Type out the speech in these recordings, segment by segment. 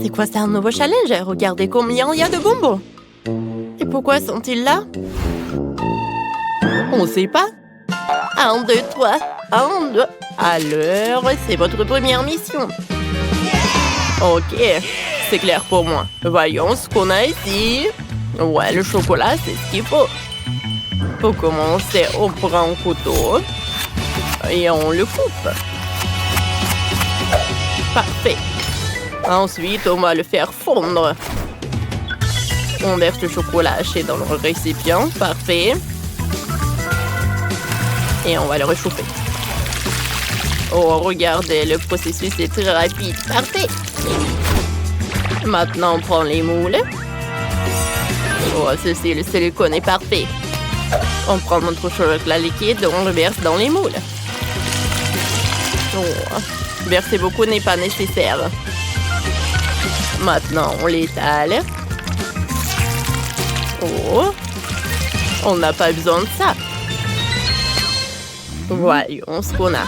C'est quoi, c'est un nouveau challenge? Regardez combien il y a de bonbons. Et pourquoi sont-ils là? On sait pas. 1, 2, 3. 1, 2. Alors, c'est votre première mission. Ok, c'est clair pour moi. Voyons ce qu'on a ici. Ouais, le chocolat, c'est ce qu'il faut. Pour commencer, on prend un couteau et on le coupe. Parfait. Ensuite, on va le faire fondre. On verse le chocolat haché dans le récipient. Parfait. Et on va le réchauffer. Oh, regardez, le processus est très rapide. Parfait. Maintenant, on prend les moules. Oh, ceci, le silicone est parfait. On prend notre chocolat liquide, on le verse dans les moules. Oh, verser beaucoup n'est pas nécessaire. Maintenant, on l'étale. Oh, on n'a pas besoin de ça. Voyons ce qu'on a.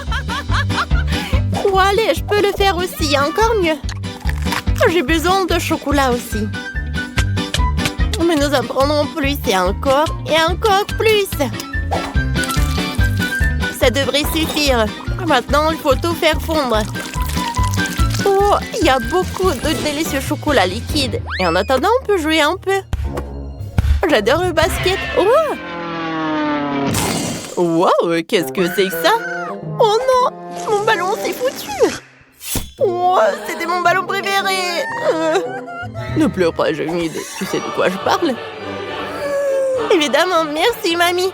Oh, allez, je peux le faire aussi, encore mieux. J'ai besoin de chocolat aussi. Mais nous en prendrons plus et encore plus. Ça devrait suffire. Maintenant, il faut tout faire fondre. Oh, il y a beaucoup de délicieux chocolat liquide. Et en attendant, on peut jouer un peu. J'adore le basket. Oh! Wow, qu'est-ce que c'est que ça? Oh non, mon ballon s'est foutu. Oh, c'était mon ballon préféré. Ne pleure pas, j'ai une idée. Tu sais de quoi je parle? Évidemment, merci, mamie.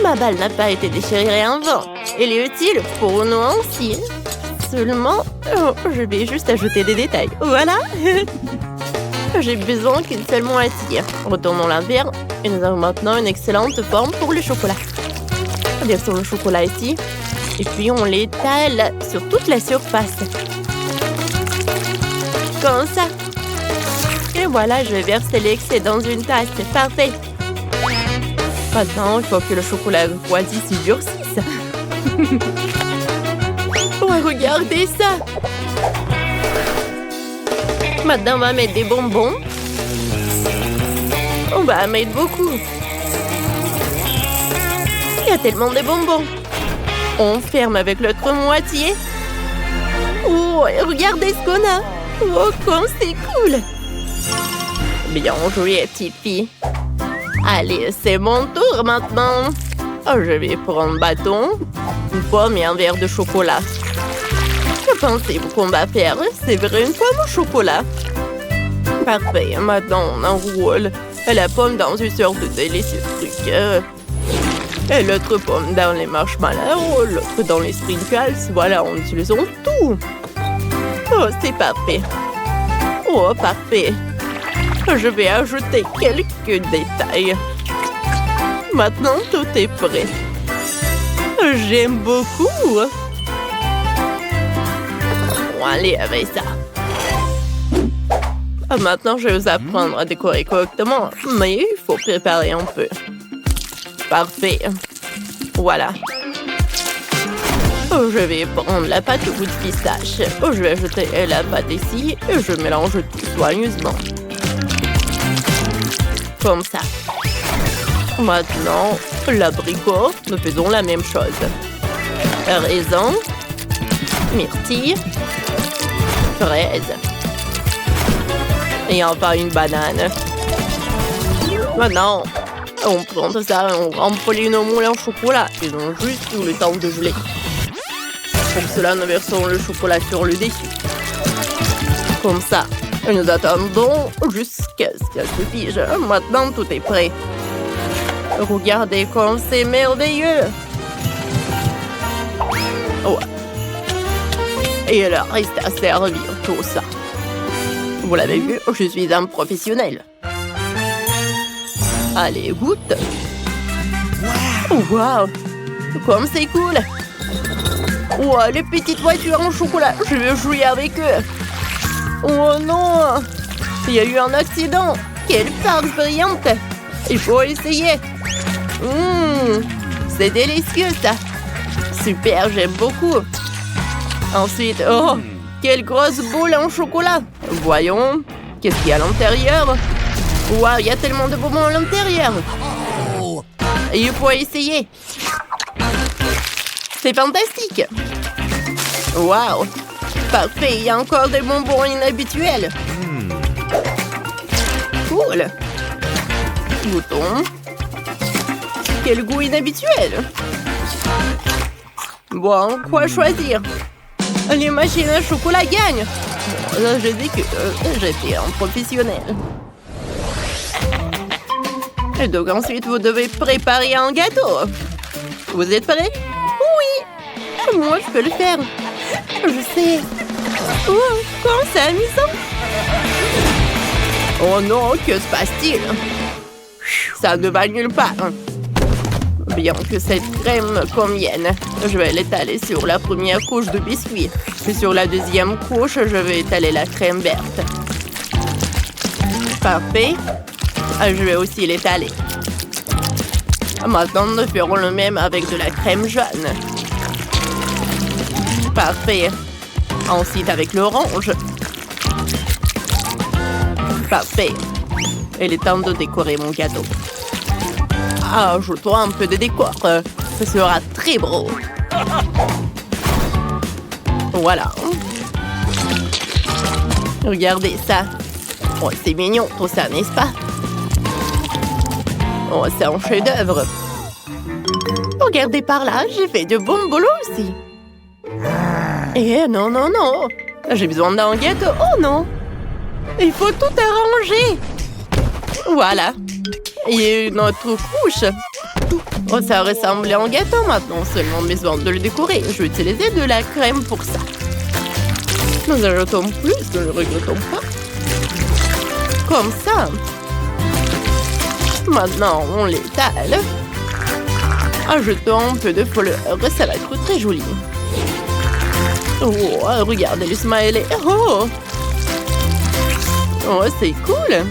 Ma balle n'a pas été déchirée en vent. Elle est utile pour nous aussi. Seulement, je vais juste ajouter des détails. Voilà. J'ai besoin qu'une seule moitié. Retournons la verre et nous avons maintenant une excellente forme pour le chocolat. Versons le chocolat ici. Et puis on l'étale sur toute la surface. Comme ça. Et voilà, je vais verser l'excès dans une tasse. C'est parfait. Maintenant, il faut que le chocolat refroidi s'y durcisse. Oh, regardez ça. Maintenant, on va mettre des bonbons. On va en mettre beaucoup. Il y a tellement de bonbons. On ferme avec l'autre moitié. Oh, regardez ce qu'on a. Oh, comme c'est cool. Bien joué, petite fille. Allez, c'est mon tour maintenant. Oh, je vais prendre un bâton, une pomme et un verre de chocolat. Que pensez-vous qu'on va faire? C'est vrai, une pomme au chocolat. Parfait, maintenant on enroule la pomme dans une sorte de délicieux truc. Et l'autre pomme dans les marshmallows, l'autre dans les sprinkles. Voilà, on utilise tout. Oh, c'est parfait. Oh, parfait. Je vais ajouter quelques détails. Maintenant, tout est prêt. J'aime beaucoup. Bon, allez avec ça. Maintenant, je vais vous apprendre à décorer correctement, mais il faut préparer un peu. Parfait. Voilà. Je vais prendre la pâte au goût de pistache. Je vais ajouter la pâte ici et je mélange tout soigneusement. Comme ça. Maintenant, l'abricot, nous faisons la même chose. Raisin, myrtille, fraise. Et enfin une banane. Maintenant, on prend tout ça, on remplit nos moules en chocolat. Ils ont juste tout le temps de geler. Pour cela, nous versons le chocolat sur le dessus. Comme ça. Et nous attendons jusqu'à ce qu'elle se fige. Maintenant, tout est prêt. Regardez comme c'est merveilleux. Ouais. Et il reste à servir tout ça. Vous l'avez vu, je suis un professionnel. Allez, goûte. Wow. Comme c'est cool. Wow, les petites voitures en chocolat. Je veux jouer avec eux. Oh non. Il y a eu un accident. Quelle farce brillante. Il faut essayer. C'est délicieux, ça. Super, j'aime beaucoup. Ensuite, oh, Quelle grosse boule en chocolat! Voyons, qu'est-ce qu'il y a à l'intérieur? Waouh, il y a tellement de bonbons à l'intérieur! Il faut essayer! C'est fantastique! Waouh! Parfait, il y a encore des bonbons inhabituels! Cool! Bouton. Quel goût inhabituel! Bon, quoi choisir? Les machines à chocolat gagnent! Bon, là, je dis que j'étais un professionnel. Et donc ensuite, vous devez préparer un gâteau. Vous êtes prêts? Oui! Moi, je peux le faire. Je sais. Oh, comme c'est amusant! Oh non, que se passe-t-il? Ça ne va nulle part. Bien que cette crème convienne, je vais l'étaler sur la première couche de biscuit. Puis sur la deuxième couche, je vais étaler la crème verte. Parfait. Je vais aussi l'étaler. Maintenant, nous ferons le même avec de la crème jaune. Parfait. Ensuite, avec l'orange. Parfait. Il est temps de décorer mon gâteau. Ajoutons un peu de décor. Ce sera très beau. Voilà. Regardez ça. Oh, c'est mignon tout ça, n'est-ce pas? Oh, c'est un chef-d'œuvre. Regardez par là, j'ai fait de bons boulot aussi. Eh non, non, non. J'ai besoin d'un gâteau. Oh non. Il faut tout arranger. Voilà. Et une autre couche. Oh, ça ressemble à un gâteau maintenant. Seulement besoin de le décorer. Je vais utiliser de la crème pour ça. Nous ajoutons plus, ne le regrettons pas. Comme ça. Maintenant, on l'étale. Ajoutons un peu de fleurs. Ça va être très joli. Oh, regardez le smiley. Oh, oh c'est cool.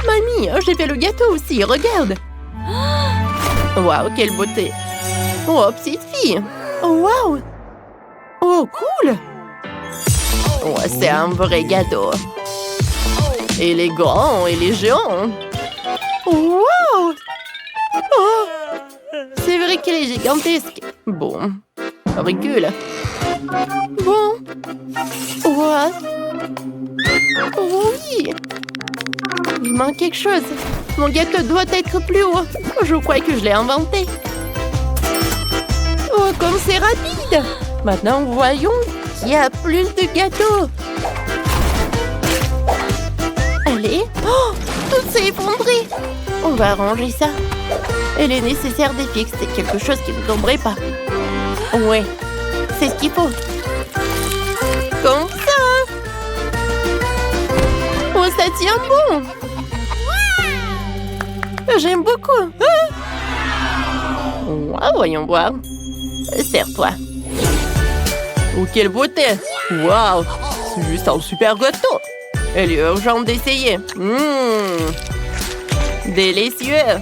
Mamie, j'ai fait le gâteau aussi, regarde. Waouh, quelle beauté. Oh, petite fille. Oh, waouh. Oh, cool. Oh, c'est un vrai gâteau. Il est grand, il est géant. Wow. Oh, c'est vrai qu'il est gigantesque. Bon, recule. Bon. What? Oh, oui. Il manque quelque chose. Mon gâteau doit être plus haut. Je crois que je l'ai inventé. Oh, comme c'est rapide. Maintenant, voyons qu'il y a plus de gâteaux. Allez. Oh, tout s'est effondré. On va arranger ça. Il est nécessaire de fixer quelque chose qui ne tomberait pas. Ouais, c'est ce qu'il faut. Comme ça. Oh, ça tient bon. J'aime beaucoup. Ah, voyons voir. Serre-toi. Oh, quelle beauté. Waouh, c'est juste un super gâteau. Il est urgent d'essayer. Délicieux.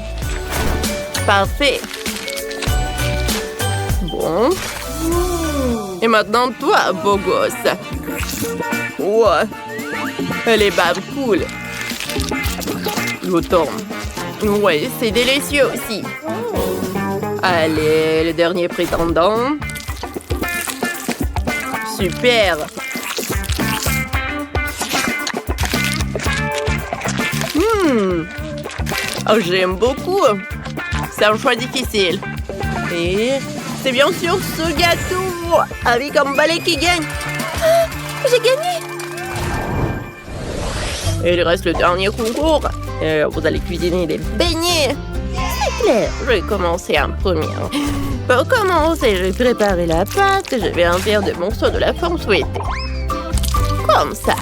Parfait. Bon. Et maintenant, toi, beau gosse. Ouais. Les babes cool. Je tourne. Ouais, c'est délicieux aussi. Allez, le dernier prétendant. Super. Oh, j'aime beaucoup. C'est un choix difficile. Et c'est bien sûr ce gâteau avec un balai qui gagne. Ah, j'ai gagné. Et il reste le dernier concours. Vous allez cuisiner des beignets. C'est clair, je vais commencer en premier. Pour commencer, je vais préparer la pâte. Je vais en faire des morceaux de la forme souhaitée. Comme ça.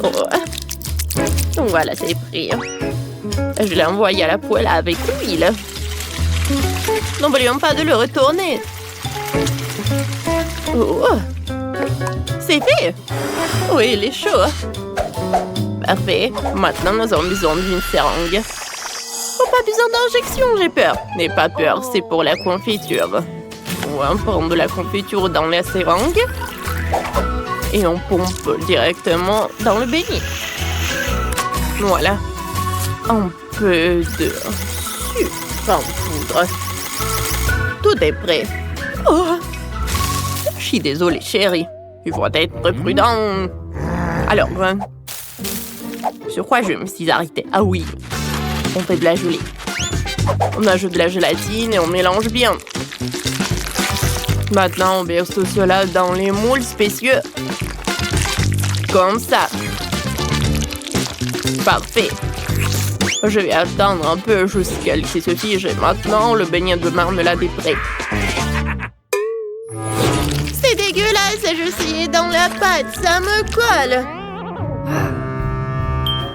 Oh. Voilà, c'est pris. Je l'ai envoyé à la poêle avec l'huile. N'oublions pas de le retourner. Oh. C'est fait. Oui, il est chaud. Parfait. Maintenant, nous avons besoin d'une seringue. Oh, pas besoin d'injection, j'ai peur. N'aie pas peur, c'est pour la confiture. on va prendre de la confiture dans la seringue. Et on pompe directement dans le beignet. Voilà. Un peu de sucre en poudre. Tout est prêt. Oh. Je suis désolée, chérie. Il faut être prudent. Alors, sur quoi je me suis arrêtée? Ah oui, on fait de la gelée. On ajoute de la gélatine et on mélange bien. Maintenant, on verse tout cela dans les moules spécieux. Comme ça. Parfait. Je vais attendre un peu jusqu'à ce qu'il se fige. Et maintenant, le beignet de marmelade est prêt. C'est dégueulasse, je suis dans la pâte, ça me colle.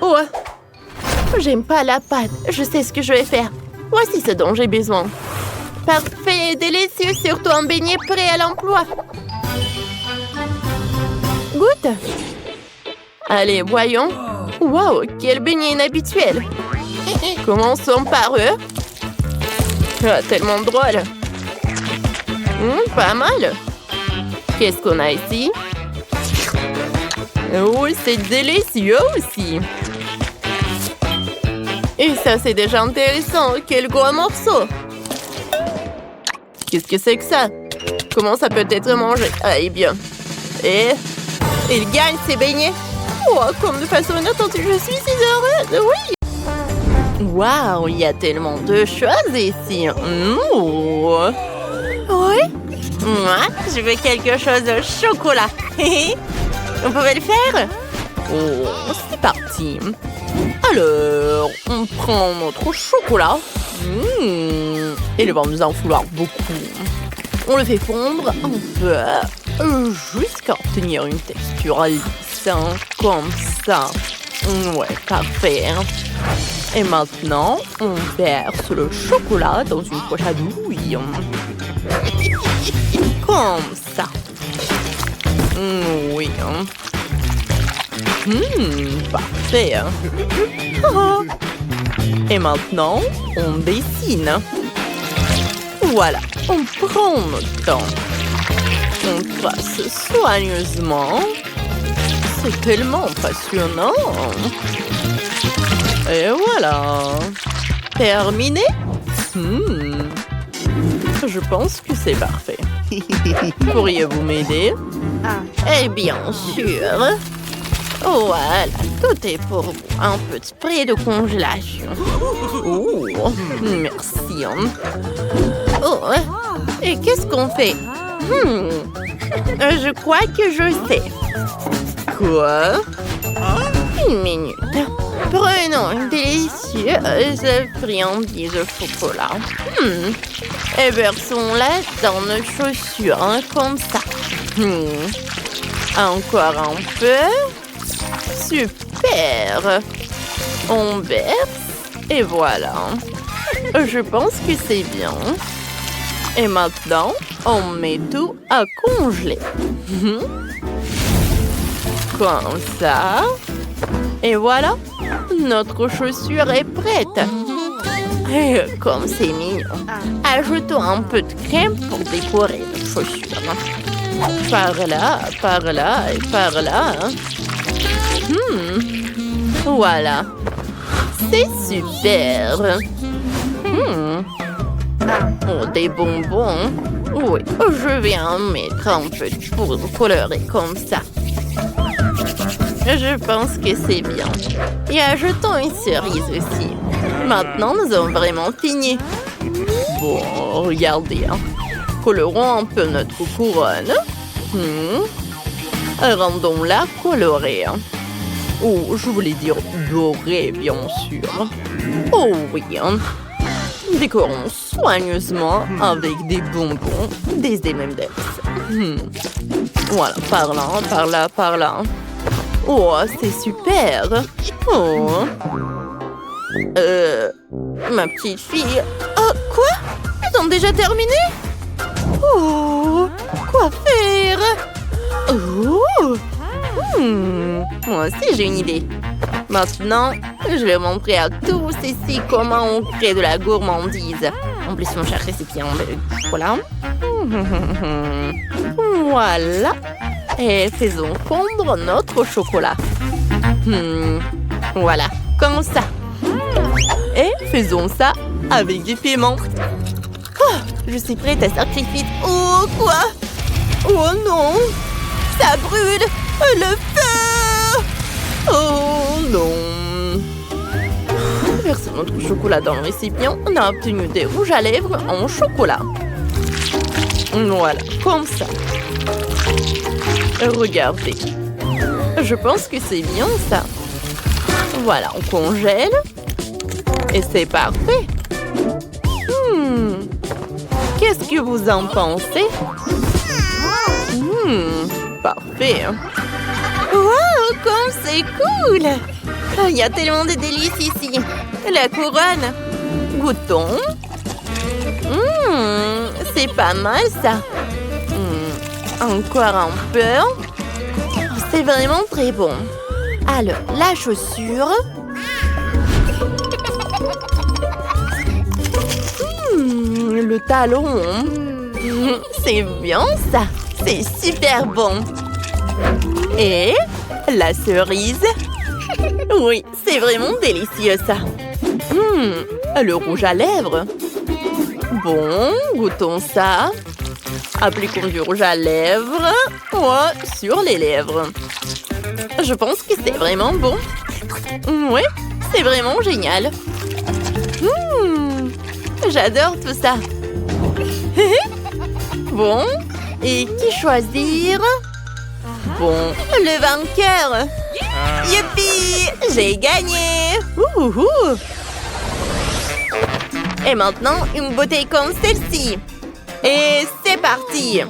Oh, j'aime pas la pâte, je sais ce que je vais faire. Voici ce dont j'ai besoin. Parfait et délicieux, surtout un beignet prêt à l'emploi. Goûte. Allez, voyons. Wow, quel beignet inhabituel. Commençons par eux. Ah, tellement drôle. Pas mal. Qu'est-ce qu'on a ici? Oh, c'est délicieux aussi. Et ça, c'est déjà intéressant. Quel gros morceau. Qu'est-ce que c'est que ça? Comment ça peut être mangé? Ah, eh bien. Et il gagne ses beignets. Oh, comme de façon inattendue, je suis si heureuse. Oui. Waouh, il y a tellement de choses ici. Oh. Oui? Moi, je veux quelque chose au chocolat. On pouvait le faire? Oh, c'est parti. Alors, on prend notre chocolat. Et il va nous en falloir beaucoup. On le fait fondre un peu jusqu'à obtenir une texture lisse, comme ça. Ouais, parfait. Et maintenant, on verse le chocolat dans une poche à douille. Comme ça. Oui. Parfait. Et maintenant, on dessine. Voilà, on prend notre temps. On trace soigneusement. C'est tellement passionnant. Et voilà. Terminé. Je pense que c'est parfait. Pourriez-vous m'aider? Eh bien sûr. Voilà, tout est pour vous. Un peu de spray de congélation. Oh, merci. Oh, et qu'est-ce qu'on fait? Je crois que je sais. Quoi? Une minute. Prenons une délicieuse friandise au chocolat. Et versons-la dans nos chaussures, comme ça. Encore un peu. Super. On verse. Et voilà. Je pense que c'est bien. Et maintenant, on met tout à congeler. Comme ça. Et voilà. Notre chaussure est prête. Et comme c'est mignon. Ajoutons un peu de crème pour décorer notre chaussure. Par là et par là. Voilà. C'est super. Oh, des bonbons. Oui, je vais en mettre un peu de poudre colorée comme ça. Je pense que c'est bien. Et ajoutons une cerise aussi. Maintenant, nous avons vraiment fini. Bon, regardez. Colorons un peu notre couronne. Rendons-la colorée. Oh, je voulais dire dorée, bien sûr. Oh oui. Décorons soigneusement avec des bonbons, des M&M's. Voilà, par là. Oh, c'est super. Oh. Ma petite fille. Oh, quoi? Ils ont déjà terminé? Oh, quoi faire? Oh. Moi aussi, j'ai une idée. Maintenant, je vais montrer à tous ici comment on crée de la gourmandise. En plus, mon cher récipient de chocolat. Voilà. Et faisons fondre notre chocolat. Voilà, comme ça. Et faisons ça avec du piment. Oh, je suis prête à sacrifier. Oh, quoi? Oh non! Ça brûle! Le feu! Oh non! Versons notre chocolat dans le récipient. On a obtenu des rouges à lèvres en chocolat. Voilà, comme ça. Regardez. Je pense que c'est bien ça. Voilà, on congèle. Et c'est parfait. Qu'est-ce que vous en pensez? Parfait. Wow, comme c'est cool! Il y a tellement de délices ici. La couronne. Goûtons. C'est pas mal ça. Encore un peu. C'est vraiment très bon. Alors, la chaussure. Le talon. C'est bien ça. C'est super bon. Et la cerise. Oui, c'est vraiment délicieux ça. Le rouge à lèvres. Bon, goûtons ça. Appliquons du rouge à lèvres. Sur les lèvres. Je pense que c'est vraiment bon. Oui, c'est vraiment génial. J'adore tout ça. Bon, et qui choisir? Bon, le vainqueur. Youpi, j'ai gagné. Et maintenant, une bouteille comme celle-ci. Et c'est parti.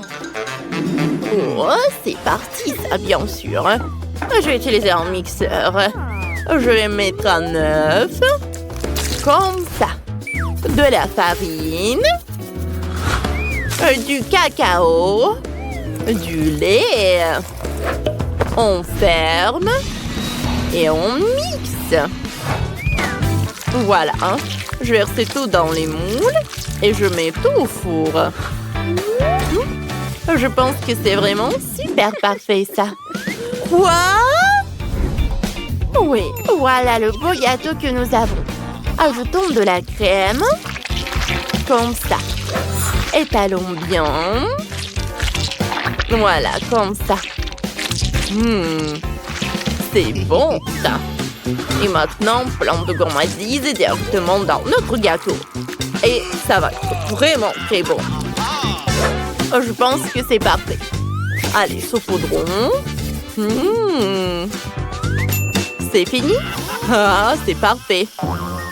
C'est parti ça, bien sûr. Je vais utiliser un mixeur. Je vais mettre un œuf. Comme ça. De la farine. Du cacao. Du lait. On ferme. Et on mixe. Voilà. Je verse tout dans les moules. Et je mets tout au four. Je pense que c'est vraiment super parfait, ça. Quoi? Oui, voilà le beau gâteau que nous avons. Ajoutons de la crème. Comme ça. Étalons bien. Voilà, comme ça. C'est bon, ça. Et maintenant, plein de gourmandise directement dans notre gâteau. Et ça va être vraiment très bon. Je pense que c'est parfait. Allez, saupoudrons. C'est fini? Ah, c'est parfait.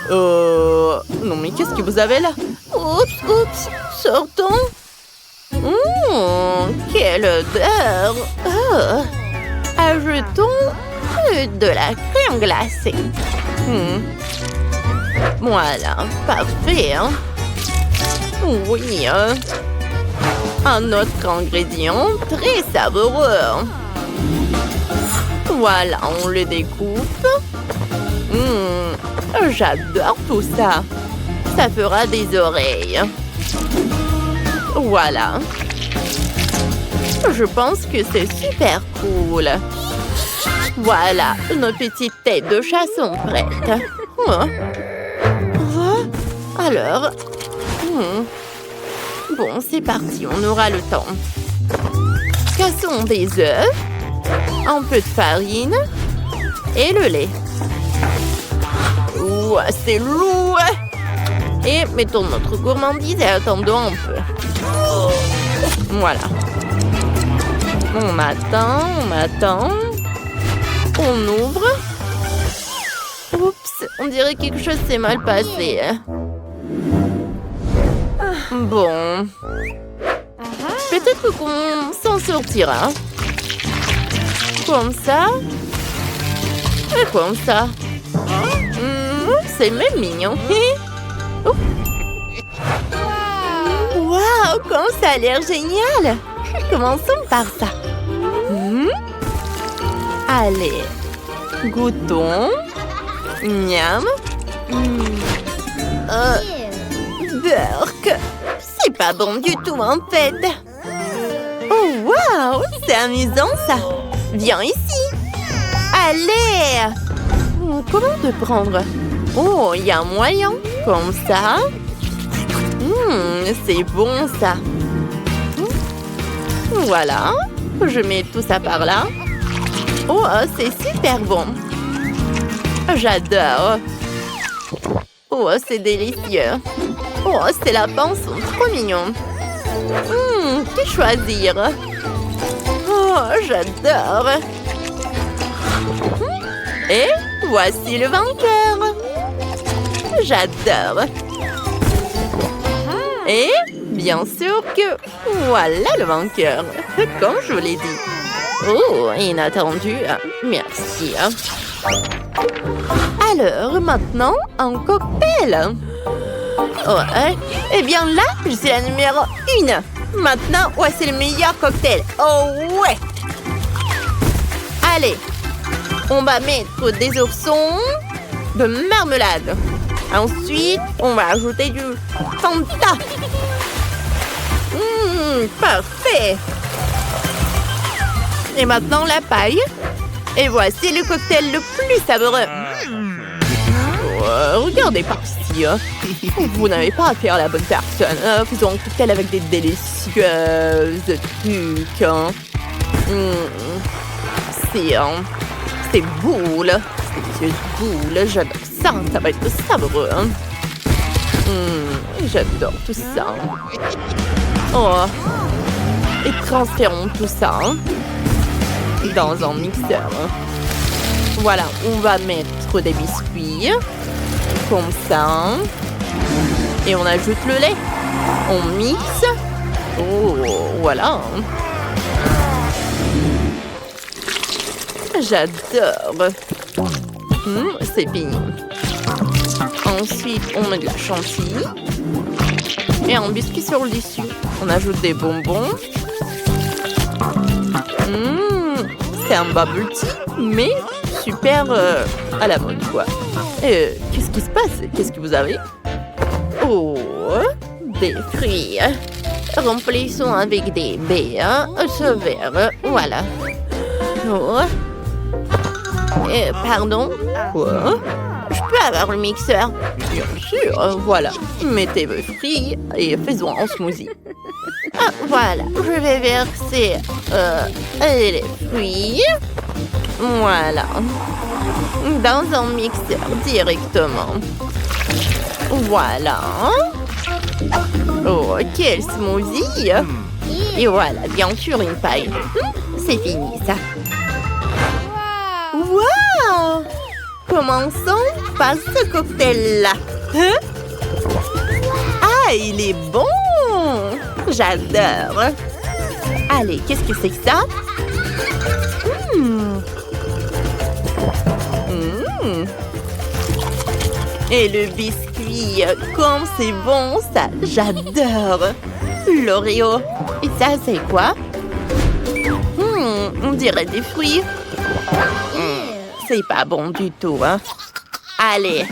Non, mais qu'est-ce que vous avez là? Oups, sortons. Quelle odeur. Ajoutons de la crème glacée. Voilà, parfait. Oui. Un autre ingrédient très savoureux. Voilà, on le découpe. J'adore tout ça. Ça fera des oreilles. Voilà. Je pense que c'est super cool. Voilà, nos petites têtes de chat sont prêtes. Alors... Bon, c'est parti, on aura le temps. Cassons des œufs, un peu de farine et le lait. C'est lourd. Et mettons notre gourmandise et attendons un peu. Voilà. On attend. On ouvre. Oups, on dirait que quelque chose s'est mal passé. Bon. Peut-être qu'on s'en sortira. Comme ça. Et comme ça. C'est même mignon. Waouh, comme ça a l'air génial. Commençons par ça. Allez. Goûtons. Miam. Burk. C'est C'est pas bon du tout, en fait. Oh, waouh! C'est amusant, ça. Viens ici. Allez! Comment te prendre? Oh, il y a un moyen. Comme ça. C'est bon, ça. Voilà. Je mets tout ça par là. Oh, c'est super bon. J'adore. Oh, c'est délicieux. Oh, ces lapins sont trop mignons. Que choisir? Oh, j'adore. Et voici le vainqueur. J'adore. Et bien sûr que voilà le vainqueur. Comme je vous l'ai dit. Oh, inattendu. Merci. Alors, maintenant, un cocktail. Oh, eh bien là, je suis la numéro 1. Maintenant, voici le meilleur cocktail. Oh ouais. Allez, on va mettre des oursons de marmelade. Ensuite, on va ajouter du Fanta. Parfait. Et maintenant, la paille. Et voici le cocktail le plus savoureux. Regardez par-ci. Vous n'avez pas affaire à la bonne personne. Faisons un cocktail avec des délicieuses trucs. C'est boule. C'est boule. J'adore ça. Ça va être savoureux. J'adore tout ça. Oh. Et transférons tout ça dans un mixeur. Voilà, on va mettre des biscuits. Comme ça. Et on ajoute le lait. On mixe. Oh, voilà. J'adore. C'est fini. Ensuite, on met de la chantilly. Et un biscuit sur le dessus. On ajoute des bonbons. C'est un bubble tea, mais super à la mode, quoi. Qu'est-ce qui se passe? Qu'est-ce que vous avez? Oh, des fruits. Remplissons avec des baies. Ce verre, voilà. Oh. Pardon? Quoi? Je peux avoir le mixeur? Bien sûr, voilà. Mettez vos fruits et faisons un smoothie. Ah, voilà, je vais verser les fruits. Voilà. Dans un mixeur directement. Voilà. Oh, quel smoothie! Et voilà, bien sûr, une paille. C'est fini, ça. Wow! Commençons par ce cocktail-là. Ah, il est bon! J'adore. Allez, qu'est-ce que c'est que ça? Et le biscuit, comme c'est bon, ça, j'adore. L'Oreo. Et ça, c'est quoi? On dirait des fruits. C'est pas bon du tout, hein. Allez.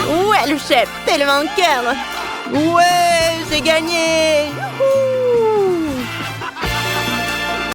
Ouais, le chef, c'est le vainqueur. Ouais, j'ai gagné. Youhou!